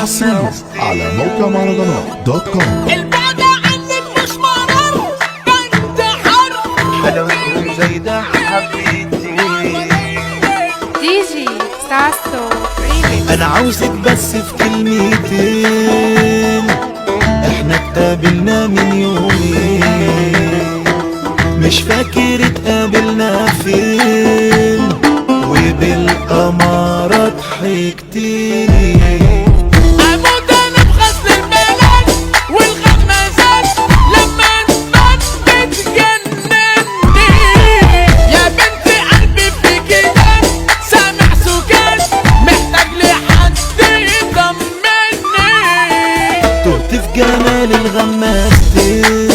حصريا على موقع مهرجانات دوت كوم. البعد عنك مش مرر انت حر حلاوتهم زي ده حبيتي. دي جي ساسو ريميكس. انا عاوزك بس في كلمتين، احنا اتقابلنا من يومين، مش فاكر اتقابلنا فين، وبالقمارة ضحكتيني. اموت انا بغسل الملل والغمازات لما نبان بتجنني. يا بنت قلبي في كده سامع سكان محتاج لحد يطمني. تهت في جمال الغمازتين،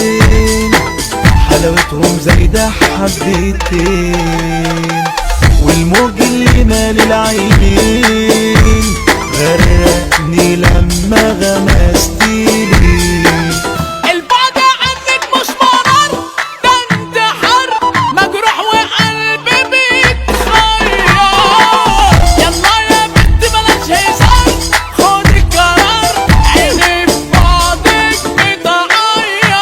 حلاوتهم زي ده حبيتين، والموج اللي مال العينين غرقني لما غمستيلي. البعد عنك مش مرر ده انت حر مجروح وقلبي بيتخير. يلا يا بنت بلاش هزار خد القرار عيني في بعضك بتعير.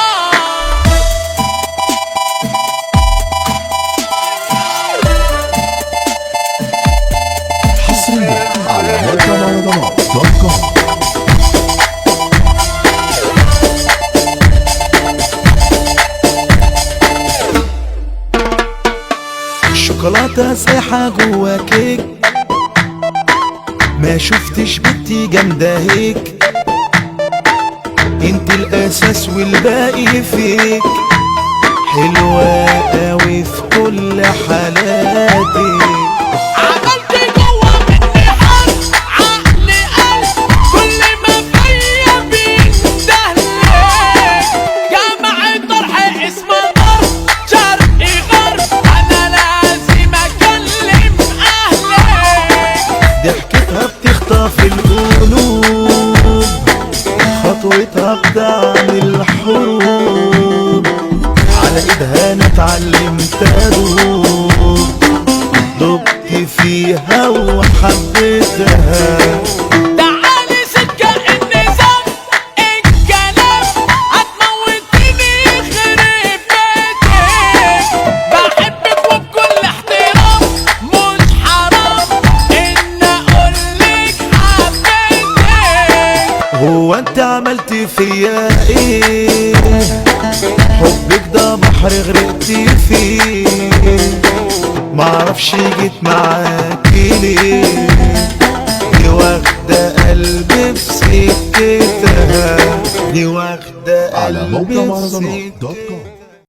حصريا على موقع مهرجانات دوت كوم. الشوكولاتة سايحة جوا كيك، ما شفتش بنتي جامدة هيك، انت الاساس والباقي فيك، حلوة قوي في كل حالاتك. عملت جوا مني حرب عقلي قلب كل ما فيا بيندهلك. جمع طرح اسمه ضرب شرقي غرب انا لازم اكلم اهلك. ضحكتها بتخطف القلوب، خطوتها بتعمل حروب، على ايدها انا اتعلمت ادوب، دبت فيها وحبيتها. تعالي سكة النظام الكلام هتموتني يخرب بيتك. بحبك وبكل احترام مش حرام ان اقولك حبيتك. هو انت عملت فيا ايه؟ حبك ده بحر غرقت فيه، معرفش جيت معاكي ليه، دي واخدة قلبي في سكتها، دي واخدة على موقع قلبي في مهرجانات دوت سكتها. كوم.